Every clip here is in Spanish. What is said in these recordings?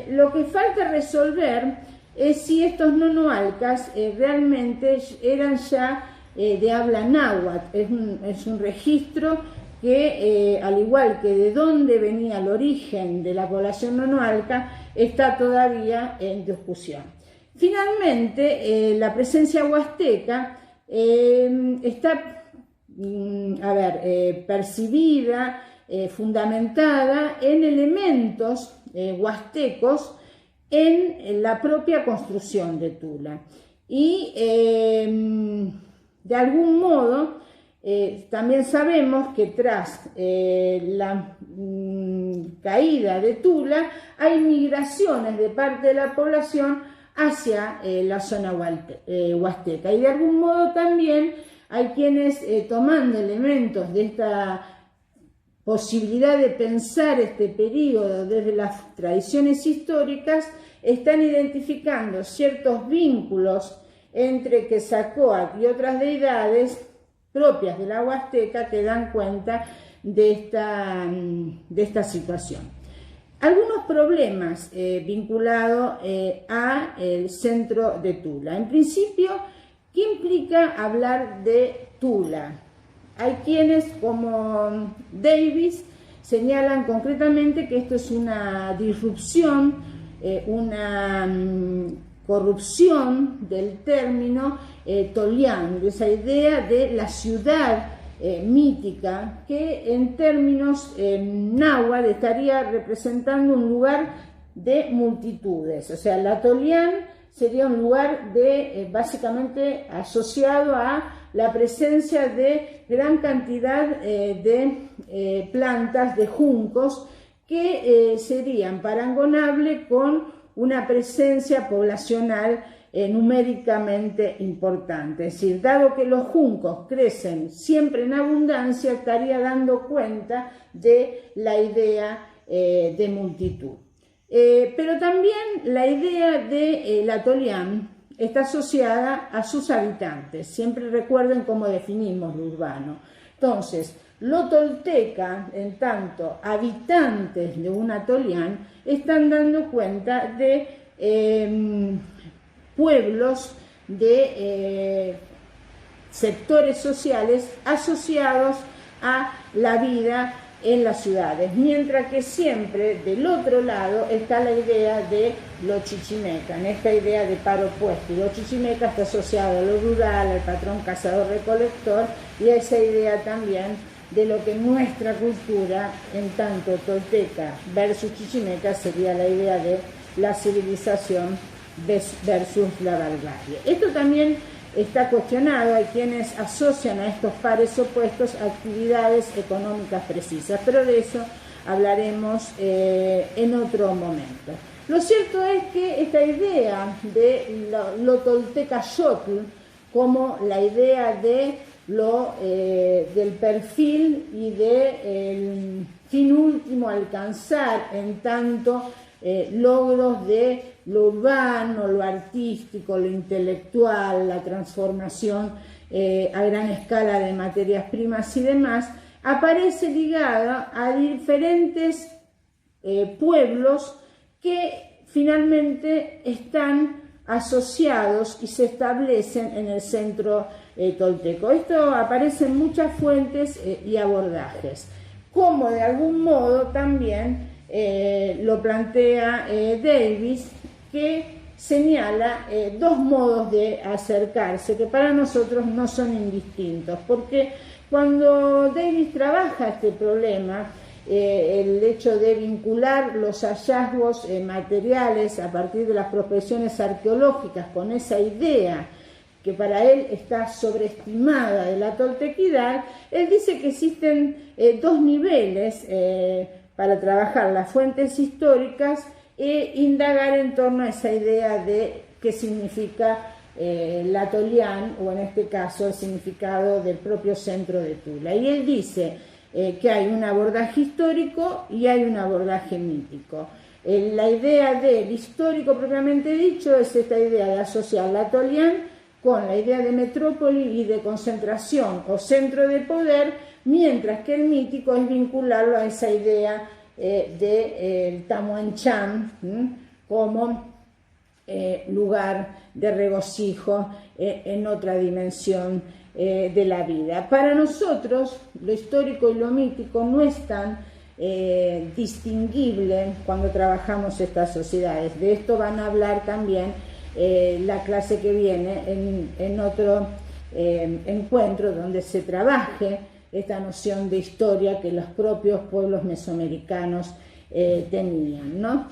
Lo que falta resolver es si estos nonoalcas realmente eran ya de habla náhuatl. Es un registro que, al igual que de dónde venía el origen de la población nonoalca, está todavía en discusión. Finalmente, la presencia huasteca está percibida, fundamentada en elementos huastecos en la propia construcción de Tula. Y de algún modo también sabemos que tras la caída de Tula hay migraciones de parte de la población hacia la zona huasteca, y de algún modo también hay quienes, tomando elementos de esta posibilidad de pensar este periodo desde las tradiciones históricas, están identificando ciertos vínculos entre Quetzalcóatl y otras deidades propias de la Huasteca que dan cuenta de esta situación. Algunos problemas vinculados al centro de Tula. En principio, ¿qué implica hablar de Tula? Hay quienes, como Davis, señalan concretamente que esto es una disrupción, una corrupción del término tolián, de esa idea de la ciudad mítica, que en términos náhuatl estaría representando un lugar de multitudes. O sea, la Tolián sería un lugar básicamente asociado a la presencia de gran cantidad de plantas, de juncos, que serían parangonables con una presencia poblacional numéricamente importante. Es decir, dado que los juncos crecen siempre en abundancia, estaría dando cuenta de la idea de multitud. Pero también la idea de la Tolián está asociada a sus habitantes. Siempre recuerden cómo definimos lo urbano. Entonces, lo tolteca, en tanto habitantes de una Tolián, están dando cuenta de pueblos, de sectores sociales asociados a la vida en las ciudades, mientras que siempre del otro lado está la idea de lo chichimeca, en esta idea de par opuesto. Lo chichimeca está asociado a lo rural, al patrón cazador-recolector, y a esa idea también de lo que nuestra cultura, en tanto tolteca versus chichimeca, sería la idea de la civilización versus la barbarie. Esto también está cuestionado, hay quienes asocian a estos pares opuestos actividades económicas precisas, pero de eso hablaremos en otro momento. Lo cierto es que esta idea de lo tolteca-xotl como la idea de del perfil y del fin último alcanzar en tanto logros de lo urbano, lo artístico, lo intelectual, la transformación a gran escala de materias primas y demás, aparece ligada a diferentes pueblos que finalmente están asociados y se establecen en el centro tolteco. Esto aparece en muchas fuentes y abordajes, como de algún modo también lo plantea Davis, que señala dos modos de acercarse que para nosotros no son indistintos, porque cuando Davis trabaja este problema, el hecho de vincular los hallazgos materiales a partir de las prospecciones arqueológicas con esa idea que para él está sobreestimada de la toltequidad, él dice que existen dos niveles para trabajar las fuentes históricas e indagar en torno a esa idea de qué significa la Tolián, o en este caso el significado del propio centro de Tula. Y él dice que hay un abordaje histórico y hay un abordaje mítico. La idea del histórico propiamente dicho es esta idea de asociar la Tolián con la idea de metrópoli y de concentración o centro de poder, mientras que el mítico es vincularlo a esa idea del Tamuanchán, como lugar de regocijo en otra dimensión de la vida. Para nosotros, lo histórico y lo mítico no es tan distinguible cuando trabajamos estas sociedades. De esto van a hablar también la clase que viene en otro encuentro donde se trabaje esta noción de historia que los propios pueblos mesoamericanos tenían, ¿no?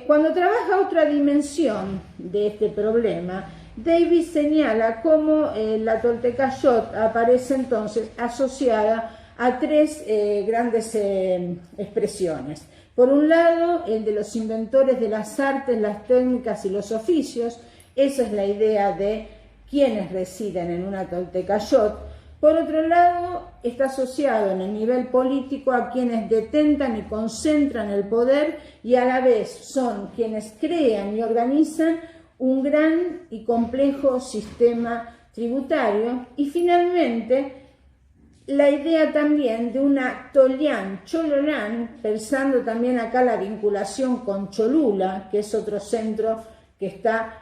Cuando trabaja otra dimensión de este problema, Davis señala cómo la Toltecayot aparece entonces asociada a tres grandes expresiones. Por un lado, el de los inventores de las artes, las técnicas y los oficios. Esa es la idea de quienes residen en una Toltecayot. Por otro lado, está asociado en el nivel político a quienes detentan y concentran el poder y a la vez son quienes crean y organizan un gran y complejo sistema tributario. Y finalmente, la idea también de una Tolyan, Chololán, pensando también acá la vinculación con Cholula, que es otro centro que está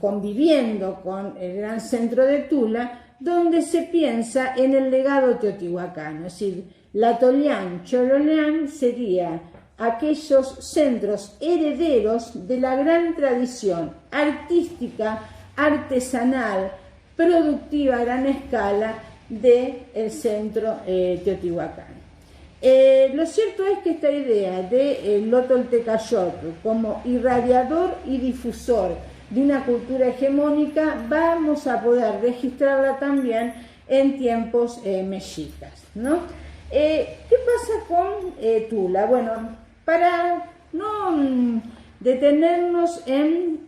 conviviendo con el gran centro de Tula, donde se piensa en el legado teotihuacano. Es decir, la Tolyan, Chololán sería aquellos centros herederos de la gran tradición artística, artesanal, productiva a gran escala del centro teotihuacano. Lo cierto es que esta idea de lo Toltecayot como irradiador y difusor de una cultura hegemónica vamos a poder registrarla también en tiempos mexicas, ¿no? ¿Qué pasa con Tula? Bueno, para no detenernos en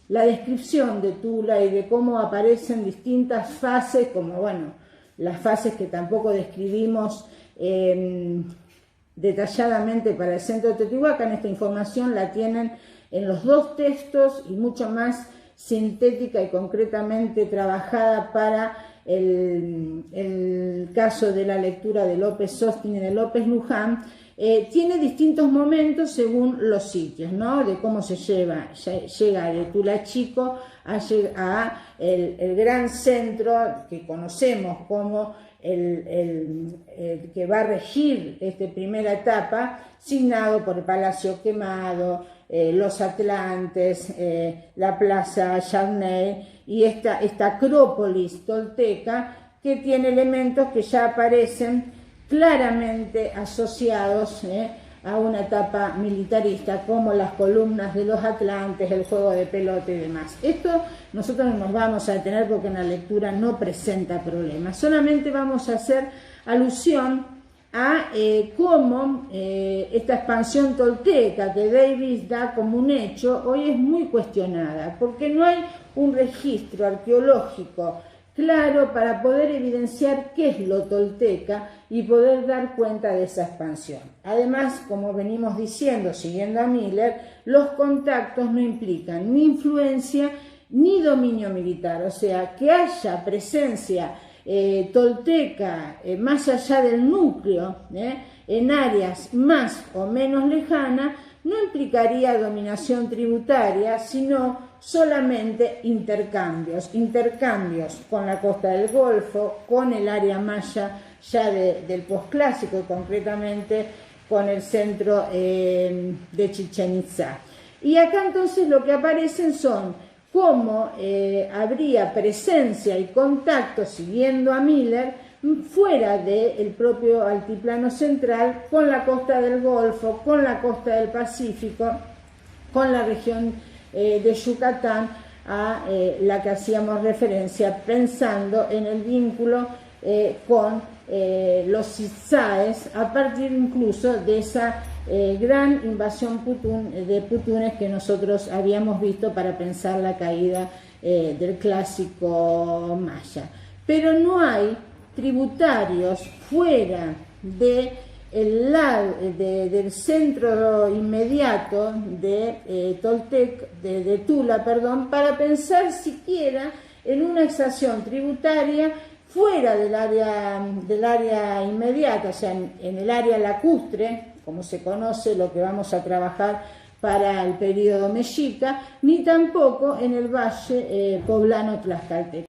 la descripción de Tula y de cómo aparecen distintas fases, como bueno, las fases que tampoco describimos detalladamente para el centro de Teotihuacán, esta información la tienen en los dos textos y mucho más sintética y concretamente trabajada para el caso de la lectura de López Sostin y de López Luján. Tiene distintos momentos según los sitios, ¿no? De cómo se llega de Tula Chico a el gran centro que conocemos como el que va a regir esta primera etapa, signado por el Palacio Quemado, los Atlantes, la Plaza Charney y esta acrópolis tolteca que tiene elementos que ya aparecen claramente asociados a una etapa militarista, como las columnas de los Atlantes, el juego de pelota y demás. Esto nosotros no nos vamos a detener porque en la lectura no presenta problemas, solamente vamos a hacer alusión a cómo esta expansión tolteca que Davis da como un hecho, hoy es muy cuestionada, porque no hay un registro arqueológico claro para poder evidenciar qué es lo tolteca y poder dar cuenta de esa expansión. Además, como venimos diciendo, siguiendo a Miller, los contactos no implican ni influencia ni dominio militar, o sea, que haya presencia tolteca más allá del núcleo, en áreas más o menos lejanas, no implicaría dominación tributaria, sino solamente intercambios con la costa del Golfo, con el área maya ya del posclásico y concretamente con el centro de Chichén Itzá. Y acá entonces lo que aparecen son cómo habría presencia y contacto, siguiendo a Miller, fuera del propio altiplano central, con la costa del Golfo, con la costa del Pacífico, con la región de Yucatán, a la que hacíamos referencia, pensando en el vínculo con los Itzáes, a partir incluso de esa gran invasión de putunes que nosotros habíamos visto para pensar la caída del clásico maya. Pero no hay tributarios fuera del centro inmediato de Tula, para pensar siquiera en una exacción tributaria fuera del área inmediata, o sea, en el área lacustre, como se conoce lo que vamos a trabajar para el periodo mexica, ni tampoco en el valle poblano tlaxcalteca.